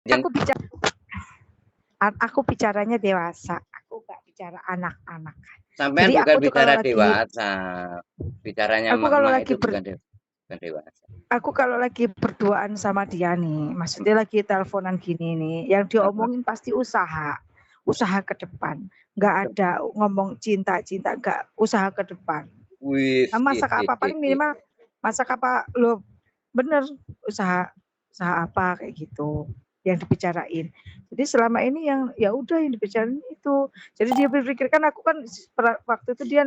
Aku bicara, aku bicaranya dewasa. Aku nggak bicara anak-anak. Sampean Jadi bukan aku tuh bicara kalau lagi, dewasa. Bicaranya aku kalau emak-emak lagi itu bukan dewasa. aku kalau lagi berduaan sama dia nih, maksudnya lagi teleponan gini nih, yang diomongin pasti usaha ke depan. Nggak ada ngomong cinta-cinta, nggak, usaha ke depan. Wih, Nah, masak apa paling minimal masak apa lo, bener, usaha usaha apa kayak gitu yang dibicarain. Jadi selama ini yang ya udah yang dibicarain itu. Jadi dia berpikir kan aku kan waktu itu dia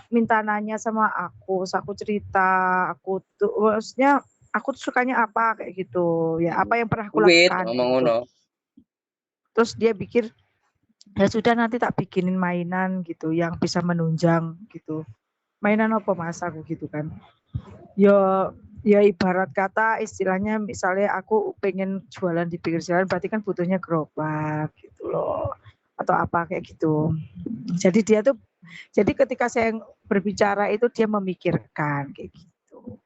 minta nanya sama aku, terus aku cerita, aku tuh maksudnya aku tuh sukanya apa kayak gitu. Ya apa yang pernah aku wait, lakukan kayak ngomong gitu. ngono. Terus dia pikir ya sudah nanti tak bikinin mainan gitu yang bisa menunjang gitu. Mainan apa mas aku gitu kan. Ya ya ibarat kata istilahnya misalnya aku pengen jualan di pinggir jalan berarti kan butuhnya gerobak gitu loh atau apa kayak gitu. Jadi dia tuh jadi ketika saya berbicara itu dia memikirkan kayak gitu.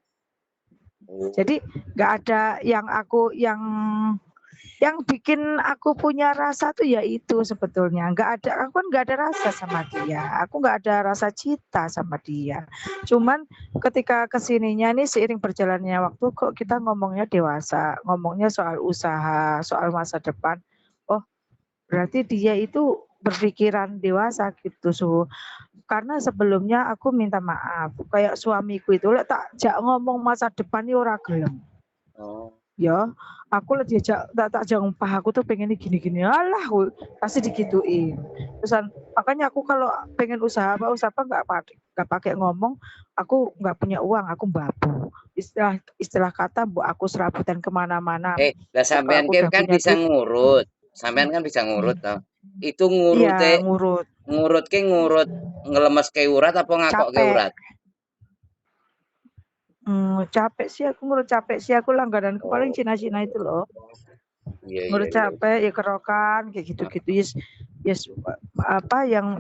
Jadi nggak ada yang aku yang bikin aku punya rasa tuh ya itu sebetulnya nggak ada, aku kan nggak ada rasa sama dia, aku nggak ada rasa cinta sama dia. Cuman ketika kesininya nih seiring berjalannya waktu kok kita ngomongnya dewasa, ngomongnya soal usaha, soal masa depan. Oh berarti dia itu berpikiran dewasa gitu karena sebelumnya aku minta maaf kayak suamiku itu lek tak jak ngomong masa depan nih ora gelem. Ya aku lah diajak tak jangan aku tuh pengennya gini-gini alah pasti digituin terusan makanya aku kalau pengen usaha apa nggak pakai ngomong aku nggak punya uang aku babu istilah kata bu aku serabutan kemana-mana Lah sampean aku udah kan punya bisa duit. ngurut. Sampean kan bisa ngurut toh. Itu Iya ngurut ngurut ngelemes ke urat apa ngakok ke capek. urat? Capek sih aku ngurut capek sih aku langganan paling Oh, Cina-Cina itu loh. iya iya Ngurut iya. capek ya kerokan kayak gitu-gitu yes, yes apa yang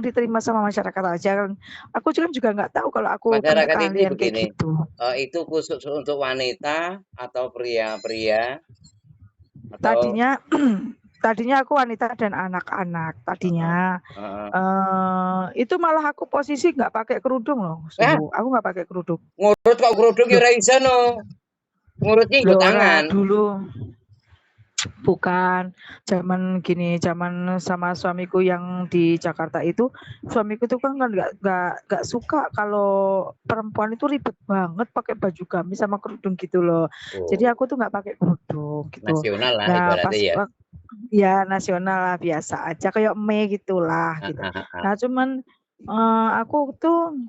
diterima sama masyarakat aja kan. Aku juga nggak tahu kalau aku punya Masyarakat ini keahlian kayak begini, gitu. itu khusus untuk wanita atau pria-pria atau Tadinya tadinya aku wanita dan anak-anak heeh, tadinya heeh. itu malah aku posisi nggak pakai kerudung loh Ah, suhu aku nggak pakai kerudung ngurut kok kerudung ya loh ora iso no. Ngurutnya nggo loh ora tangan. dulu. Bukan, zaman sama suamiku yang di Jakarta itu, suamiku tuh kan nggak suka kalau perempuan itu ribet banget pakai baju gamis sama kerudung gitu loh. Jadi Oh, aku tuh nggak pakai kerudung gitu. nasional lah Nah ibaratnya pas ya. ya nasional lah biasa aja kayak Mei gitulah Ah, gitu. ah, ah, ah. Nah cuman aku tuh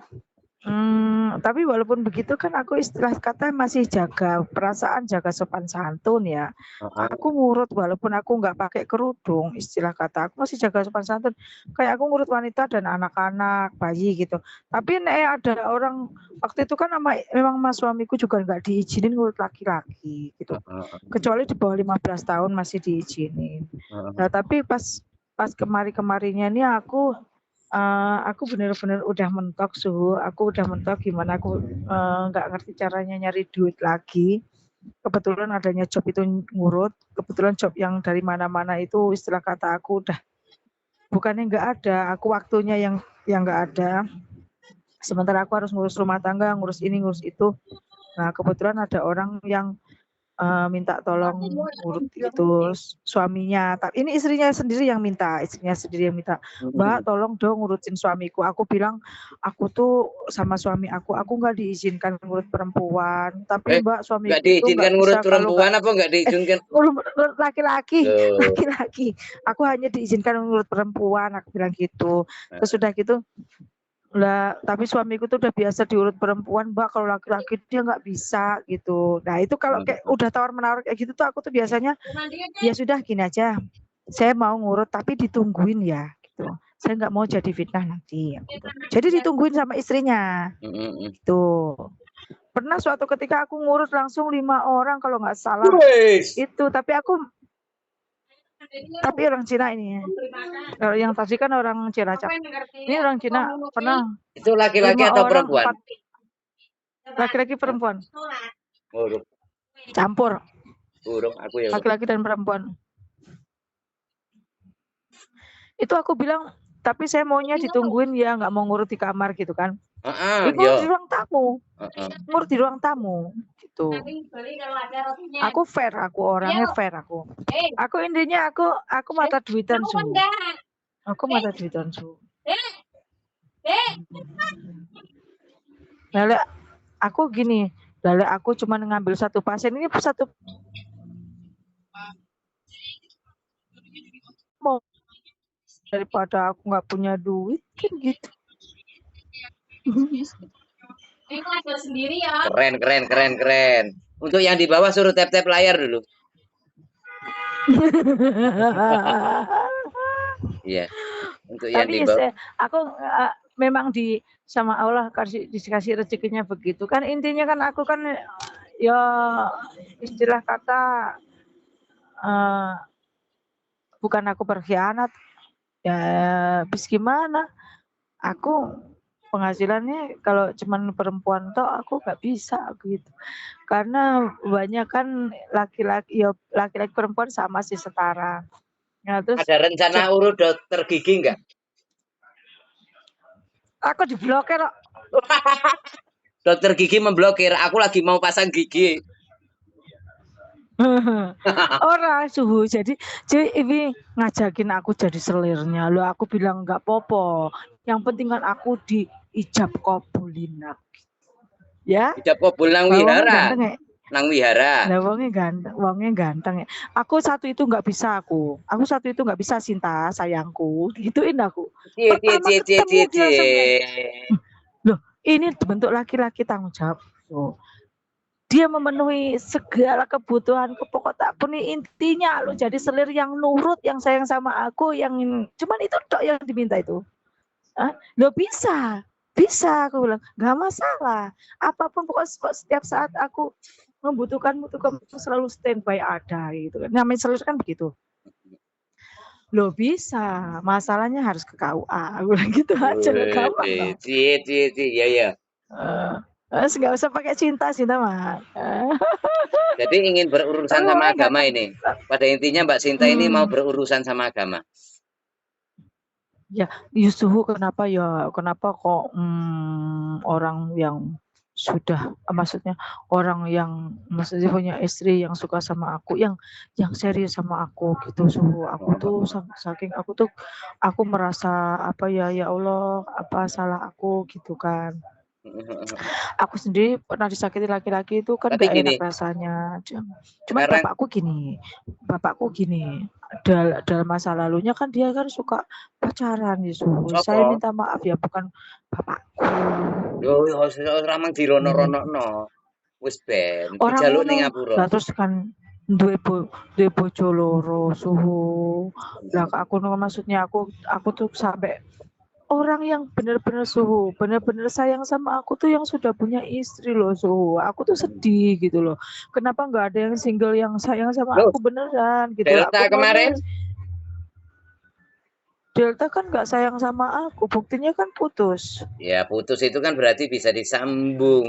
tapi walaupun begitu kan aku istilah kata masih jaga perasaan, jaga sopan santun ya. Heeh. Aku ngurut walaupun aku nggak pakai kerudung, istilah kata aku masih jaga sopan santun. Kayak aku ngurut wanita dan anak-anak, bayi gitu. Tapi nek ada orang waktu itu kan memang mas suamiku juga nggak diizinin ngurut laki-laki gitu. Heeh. Kecuali di bawah 15 tahun masih diizinin. Heeh. Nah, tapi pas pas kemarin-kemarinnya ini aku bener-bener udah mentok suhu, aku udah mentok gimana aku nggak ngerti caranya nyari duit lagi. Kebetulan adanya job itu ngurut, kebetulan job yang dari mana-mana itu istilah kata aku udah bukannya nggak ada, aku waktunya yang nggak ada. Sementara aku harus ngurus rumah tangga, ngurus ini, ngurus itu. Nah, kebetulan ada orang yang minta tolong ngurut itu suaminya. Tapi ini istrinya sendiri yang minta, Mbak tolong dong ngurutin suamiku. Aku bilang, aku tuh sama suami aku nggak diizinkan ngurut perempuan. Tapi Mbak Nggak suamiku itu diizinkan nggak ngurut bisa kalau nggak perempuan apa nggak diizinkan? ngurut laki-laki, Loh. laki-laki. Aku hanya diizinkan ngurut perempuan. Aku bilang gitu. Terus sudah gitu, lah tapi suamiku tuh udah biasa diurut perempuan mbak kalau laki-laki dia nggak bisa gitu. Nah itu kalau kayak udah tawar menawar kayak gitu tuh aku tuh biasanya ya sudah gini aja saya mau ngurut tapi ditungguin ya gitu, saya nggak mau jadi fitnah nanti gitu. Jadi ditungguin sama istrinya gitu. Pernah suatu ketika aku ngurut langsung 5 orang kalau nggak salah Wes. itu, tapi orang Cina ini ya. Yang tadi kan orang Cilacap, ini orang Cina pernah Itu laki-laki lima atau orang perempuan? empat laki-laki perempuan. Ngurut. Campur. Burung aku ya. Laki-laki dan perempuan. Itu aku bilang, tapi saya maunya ditungguin ya, nggak mau ngurut di kamar gitu kan. Ngurut di ruang tamu. Ngurut di ruang tamu gitu. Aku fair, aku orangnya fair aku. Aku intinya aku mata duitan su. Aku mata duitan su. Lalu aku gini, lalu aku cuma ngambil satu pasien ini satu mau daripada aku nggak punya duit kan gitu. Keren. Untuk yang di bawah suruh tap-tap layar dulu. Iya. Untuk yang Tapi di bawah. aku memang sama Allah dikasih rezekinya begitu kan, intinya kan aku kan ya istilah kata bukan aku berkhianat ya, bis gimana aku penghasilannya kalau cuman perempuan toh aku nggak bisa gitu, karena banyak kan laki-laki ya, laki-laki perempuan sama sih setara. Nah, terus ada rencana urut dokter gigi nggak? Aku diblokir kok. Dokter gigi memblokir, aku lagi mau pasang gigi. Orang suhu jadi ini ngajakin aku jadi selirnya lo, aku bilang nggak popo, yang penting kan aku diijab kabulin ya. Ijab kabul nang Wongnya wihara. ganteng ya. Nang wihara. Nah, wongnya ganteng ya. Aku satu itu nggak bisa satu itu nggak bisa, Sinta sayangku, gituin aku. Pertama ketemu dia langsung loh, ini bentuk laki-laki tanggung jawab. Loh. Dia memenuhi segala kebutuhanku, pokok tak pun intinya lo jadi selir yang nurut, yang sayang sama aku, yang cuman itu dok yang diminta itu. Lo bisa aku bilang nggak masalah, apapun pokok setiap saat aku membutuhkanmu tuh kamu selalu standby ada gitu kan, namanya selir kan begitu. Lo bisa, masalahnya harus ke KUA, aku bilang gitu aja lo, gampang. Iya. Nggak usah pakai cinta mah. Jadi ingin berurusan sama agama ini. Pada intinya Mbak Sinta ini mau berurusan sama agama. Ya, Yusuhu kenapa kok orang yang sudah, maksudnya orang yang maksudnya punya istri yang suka sama aku, yang serius sama aku gitu, suhu aku tuh saking aku merasa apa ya Allah, apa salah aku gitu kan. Aku sendiri pernah disakiti laki-laki itu kan gak enak rasanya. Cuman bapakku gini, dalam masa lalunya kan dia kan suka pacaran ya, saya minta maaf ya, bukan bapakku. Yo ramang dirono-ronokno. Wis ben dijaluk ning ngapura. Terus kan duwe bojo loro suhu. Lah aku maksudnya aku tuh sampai orang yang benar-benar sayang sama aku tuh yang sudah punya istri loh suhu. Aku tuh sedih gitu loh. Kenapa nggak ada yang single yang sayang sama aku beneran gitu. Delta aku kemarin Delta kan nggak sayang sama aku, buktinya kan putus. Ya putus itu kan berarti bisa disambung.